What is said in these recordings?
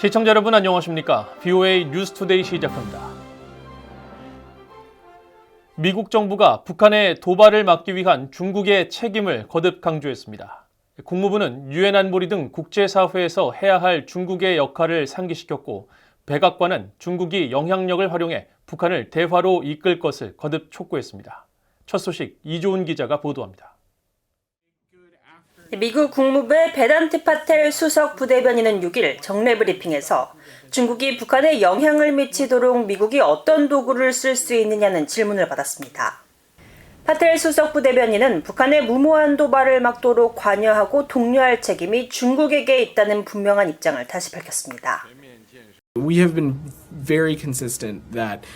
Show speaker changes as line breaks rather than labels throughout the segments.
시청자 여러분 안녕하십니까? BOA 뉴스투데이 시작합니다. 미국 정부가 북한의 도발을 막기 위한 중국의 책임을 거듭 강조했습니다. 국무부는 유엔 안보리 등 국제사회에서 해야 할 중국의 역할을 상기시켰고, 백악관은 중국이 영향력을 활용해 북한을 대화로 이끌 것을 거듭 촉구했습니다. 첫 소식 이조은 기자가 보도합니다.
미국 국무부의 베단트 파텔 수석 부대변인은 6일 정례 브리핑에서 중국이 북한에 영향을 미치도록 미국이 어떤 도구를 쓸 수 있느냐는 질문을 받았습니다. 파텔 수석 부대변인은 북한의 무모한 도발을 막도록 관여하고 독려할 책임이 중국에게 있다는 분명한 입장을 다시 밝혔습니다.
We have been very consistent that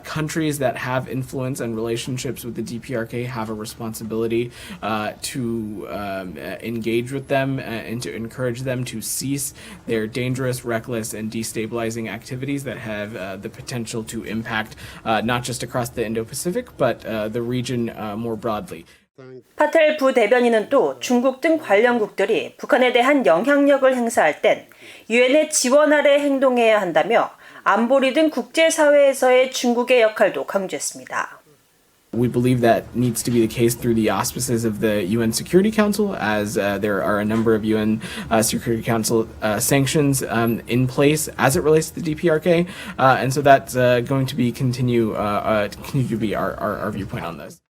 countries that have influence and relationships with the DPRK have a responsibility to engage with them and to encourage them to cease their dangerous, reckless, and destabilizing activities that have the potential to impact not just across the Indo-Pacific, but the region more broadly.
파텔 부대변인은 또 중국 등 관련국들이 북한에 대한 영향력을 행사할 땐 유엔의 지원 아래 행동해야 한다며 안보리 등 국제사회에서의 중국의 역할도 강조했습니다.
We believe that needs to be the case through the auspices of the UN Security Council, as there are a number of UN Security Council sanctions in place as it relates to the DPRK, and so that's going to be continue to be our viewpoint on this.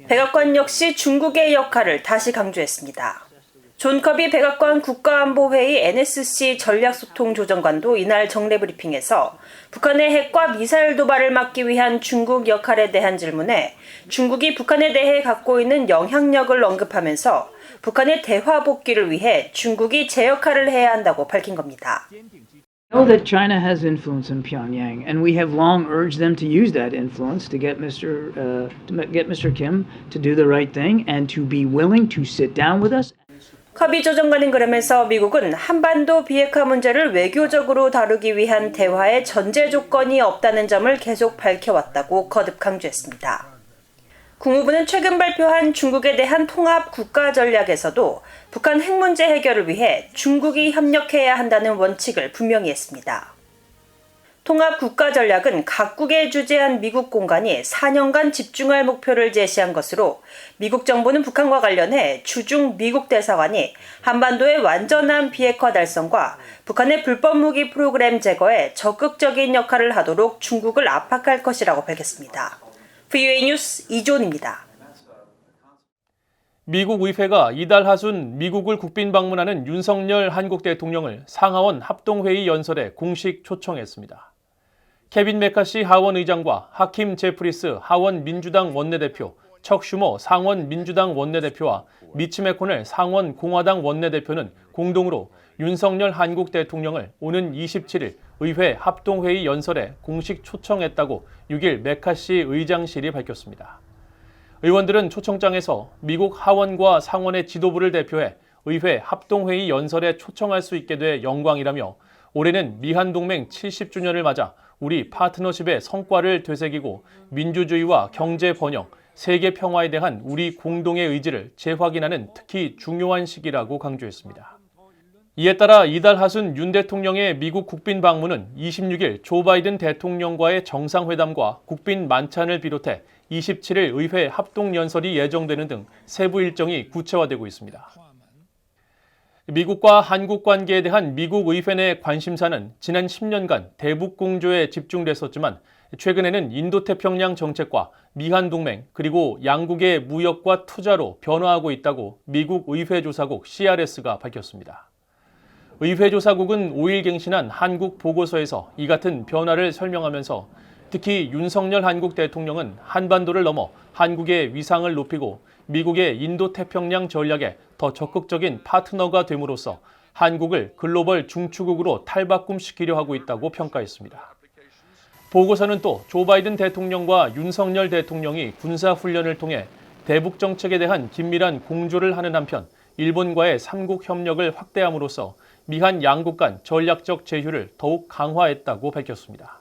백악관 역시 중국의 역할을 다시 강조했습니다. 존 커비 백악관 국가안보회의 NSC 전략소통조정관도 이날 정례 브리핑에서 북한의 핵과 미사일 도발을 막기 위한 중국 역할에 대한 질문에 중국이 북한에 대해 갖고 있는 영향력을 언급하면서 북한의 대화 복귀를 위해 중국이 제 역할을 해야 한다고 밝힌 겁니다.
I know that China has influence in Pyongyang, and we have long urged them to use that influence to get Mr. Kim to do the right thing and to be willing to sit down with us.
커비 조정관은 그러면서 미국은 한반도 비핵화 문제를 외교적으로 다루기 위한 대화의 전제 조건이 없다는 점을 계속 밝혀왔다고 거듭 강조했습니다. 국무부는 최근 발표한 중국에 대한 통합 국가 전략에서도 북한 핵 문제 해결을 위해 중국이 협력해야 한다는 원칙을 분명히 했습니다. 통합 국가 전략은 각국에 주재한 미국 공관이 4년간 집중할 목표를 제시한 것으로 미국 정부는 북한과 관련해 주중 미국 대사관이 한반도의 완전한 비핵화 달성과 북한의 불법 무기 프로그램 제거에 적극적인 역할을 하도록 중국을 압박할 것이라고 밝혔습니다. BOA 뉴스 이조은입니다.
미국 의회가 이달 하순 미국을 국빈 방문하는 윤석열 한국 대통령을 상하원 합동회의 연설에 공식 초청했습니다. 케빈 메카시 하원 의장과 하킴 제프리스 하원 민주당 원내대표, 척 슈머 상원 민주당 원내대표와 미치 메코넬 상원 공화당 원내대표는 공동으로 윤석열 한국 대통령을 오는 27일 의회 합동회의 연설에 공식 초청했다고 6일 메카시 의장실이 밝혔습니다. 의원들은 초청장에서 미국 하원과 상원의 지도부를 대표해 의회 합동회의 연설에 초청할 수 있게 돼 영광이라며 올해는 미한동맹 70주년을 맞아 우리 파트너십의 성과를 되새기고 민주주의와 경제 번영, 세계 평화에 대한 우리 공동의 의지를 재확인하는 특히 중요한 시기라고 강조했습니다. 이에 따라 이달 하순 윤 대통령의 미국 국빈 방문은 26일 조 바이든 대통령과의 정상회담과 국빈 만찬을 비롯해 27일 의회 합동연설이 예정되는 등 세부 일정이 구체화되고 있습니다. 미국과 한국 관계에 대한 미국 의회 내 관심사는 지난 10년간 대북 공조에 집중됐었지만 최근에는 인도태평양 정책과 미한동맹 그리고 양국의 무역과 투자로 변화하고 있다고 미국 의회조사국 CRS가 밝혔습니다. 의회조사국은 5일 갱신한 한국 보고서에서 이 같은 변화를 설명하면서 특히 윤석열 한국 대통령은 한반도를 넘어 한국의 위상을 높이고 미국의 인도태평양 전략에 더 적극적인 파트너가 됨으로써 한국을 글로벌 중추국으로 탈바꿈시키려 하고 있다고 평가했습니다. 보고서는 또 조 바이든 대통령과 윤석열 대통령이 군사훈련을 통해 대북 정책에 대한 긴밀한 공조를 하는 한편 일본과의 3국 협력을 확대함으로써 미한 양국 간 전략적 제휴를 더욱 강화했다고 밝혔습니다.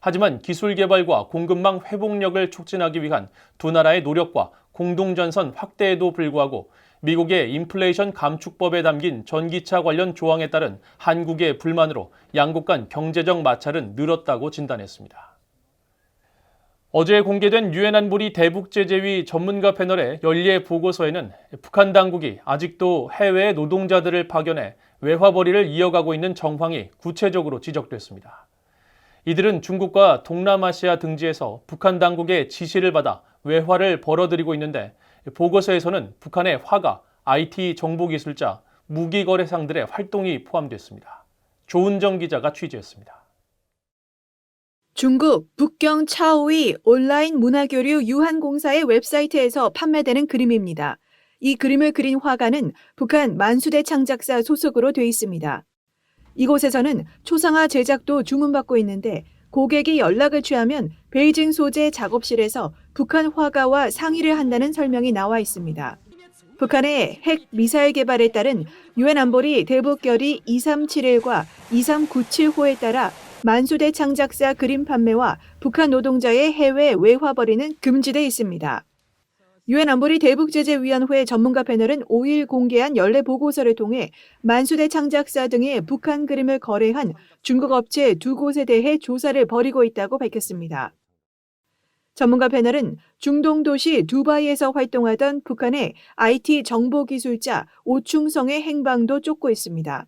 하지만 기술 개발과 공급망 회복력을 촉진하기 위한 두 나라의 노력과 공동전선 확대에도 불구하고 미국의 인플레이션 감축법에 담긴 전기차 관련 조항에 따른 한국의 불만으로 양국 간 경제적 마찰은 늘었다고 진단했습니다. 어제 공개된 유엔 안보리 대북제재위 전문가 패널의 연례 보고서에는 북한 당국이 아직도 해외 노동자들을 파견해 외화벌이를 이어가고 있는 정황이 구체적으로 지적됐습니다. 이들은 중국과 동남아시아 등지에서 북한 당국의 지시를 받아 외화를 벌어들이고 있는데 보고서에서는 북한의 화가, IT 정보기술자, 무기거래상들의 활동이 포함됐습니다. 조은정 기자가 취재했습니다.
중국 북경 차오이 온라인 문화교류 유한공사의 웹사이트에서 판매되는 그림입니다. 이 그림을 그린 화가는 북한 만수대 창작사 소속으로 돼 있습니다. 이곳에서는 초상화 제작도 주문받고 있는데 고객이 연락을 취하면 베이징 소재 작업실에서 북한 화가와 상의를 한다는 설명이 나와 있습니다. 북한의 핵 미사일 개발에 따른 유엔 안보리 대북결의 2371과 2397호에 따라 만수대 창작사 그림 판매와 북한 노동자의 해외 외화벌이는 금지돼 있습니다. 유엔 안보리 대북제재위원회 전문가 패널은 5일 공개한 연례 보고서를 통해 만수대 창작사 등의 북한 그림을 거래한 중국 업체 2곳에 대해 조사를 벌이고 있다고 밝혔습니다. 전문가 패널은 중동 도시 두바이에서 활동하던 북한의 IT 정보기술자 오충성의 행방도 쫓고 있습니다.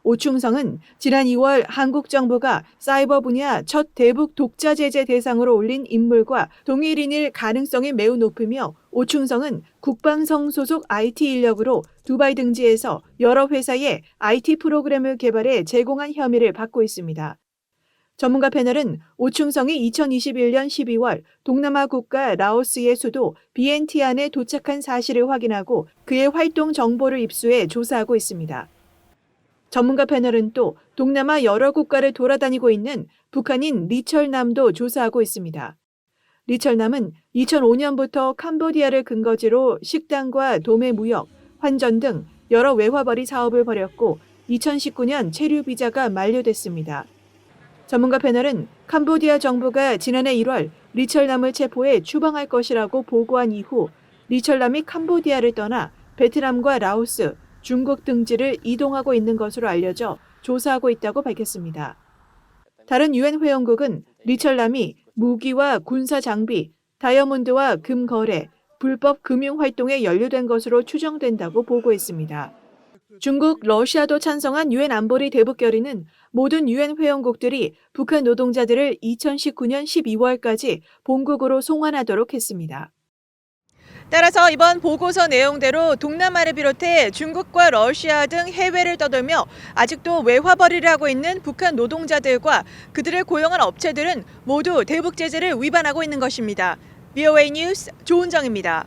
오충성은 지난 2월 한국 정부가 사이버 분야 첫 대북 독자 제재 대상으로 올린 인물과 동일인일 가능성이 매우 높으며 오충성은 국방성 소속 IT 인력으로 두바이 등지에서 여러 회사에 IT 프로그램을 개발해 제공한 혐의를 받고 있습니다. 전문가 패널은 오충성이 2021년 12월 동남아 국가 라오스의 수도 비엔티안에 도착한 사실을 확인하고 그의 활동 정보를 입수해 조사하고 있습니다. 전문가 패널은 또 동남아 여러 국가를 돌아다니고 있는 북한인 리철남도 조사하고 있습니다. 리철남은 2005년부터 캄보디아를 근거지로 식당과 도매 무역, 환전 등 여러 외화벌이 사업을 벌였고 2019년 체류 비자가 만료됐습니다. 전문가 패널은 캄보디아 정부가 지난해 1월 리철남을 체포해 추방할 것이라고 보고한 이후 리철남이 캄보디아를 떠나 베트남과 라오스, 중국 등지를 이동하고 있는 것으로 알려져 조사하고 있다고 밝혔습니다. 다른 유엔 회원국은 리철남이 무기와 군사 장비, 다이아몬드와 금 거래, 불법 금융 활동에 연루된 것으로 추정된다고 보고했습니다. 중국, 러시아도 찬성한 유엔 안보리 대북결의는 모든 유엔 회원국들이 북한 노동자들을 2019년 12월까지 본국으로 송환하도록 했습니다.
따라서 이번 보고서 내용대로 동남아를 비롯해 중국과 러시아 등 해외를 떠돌며 아직도 외화벌이를 하고 있는 북한 노동자들과 그들을 고용한 업체들은 모두 대북 제재를 위반하고 있는 것입니다. VOA 뉴스 조은정입니다.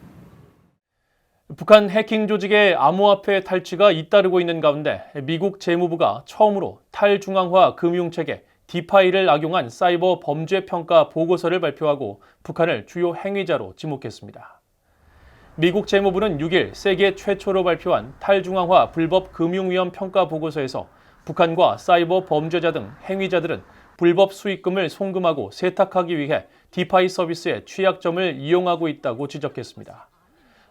북한 해킹 조직의 암호화폐 탈취가 잇따르고 있는 가운데 미국 재무부가 처음으로 탈중앙화 금융체계 디파이를 악용한 사이버 범죄 평가 보고서를 발표하고 북한을 주요 행위자로 지목했습니다. 미국 재무부는 6일 세계 최초로 발표한 탈중앙화 불법 금융위험 평가 보고서에서 북한과 사이버 범죄자 등 행위자들은 불법 수익금을 송금하고 세탁하기 위해 디파이 서비스의 취약점을 이용하고 있다고 지적했습니다.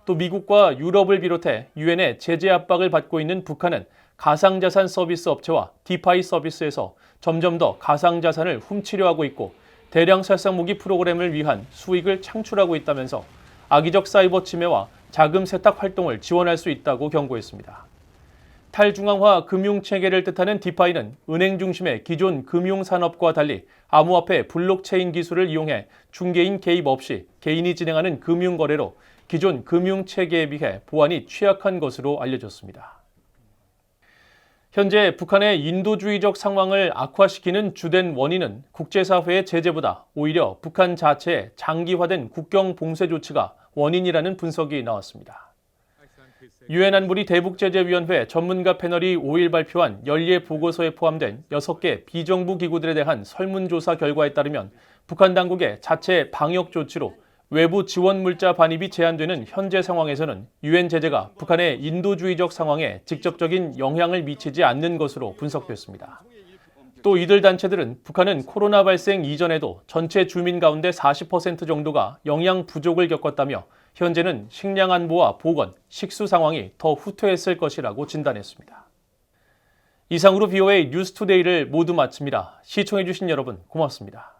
또 미국과 유럽을 비롯해 유엔의 제재 압박을 받고 있는 북한은 가상자산 서비스 업체와 디파이 서비스에서 점점 더 가상자산을 훔치려 하고 있고 대량 살상 무기 프로그램을 위한 수익을 창출하고 있다면서 악의적 사이버 침해와 자금 세탁 활동을 지원할 수 있다고 경고했습니다. 탈중앙화 금융체계를 뜻하는 디파이는 은행 중심의 기존 금융산업과 달리 암호화폐 블록체인 기술을 이용해 중개인 개입 없이 개인이 진행하는 금융거래로 기존 금융체계에 비해 보안이 취약한 것으로 알려졌습니다. 현재 북한의 인도주의적 상황을 악화시키는 주된 원인은 국제사회의 제재보다 오히려 북한 자체의 장기화된 국경 봉쇄 조치가 원인이라는 분석이 나왔습니다. 유엔 안보리 대북제재위원회 전문가 패널이 5일 발표한 연례 보고서에 포함된 6개 비정부 기구들에 대한 설문조사 결과에 따르면 북한 당국의 자체 방역 조치로 외부 지원 물자 반입이 제한되는 현재 상황에서는 유엔 제재가 북한의 인도주의적 상황에 직접적인 영향을 미치지 않는 것으로 분석됐습니다. 또 이들 단체들은 북한은 코로나 발생 이전에도 전체 주민 가운데 40% 정도가 영양 부족을 겪었다며 현재는 식량 안보와 보건, 식수 상황이 더 후퇴했을 것이라고 진단했습니다. 이상으로 BOA 뉴스투데이를 모두 마칩니다. 시청해주신 여러분 고맙습니다.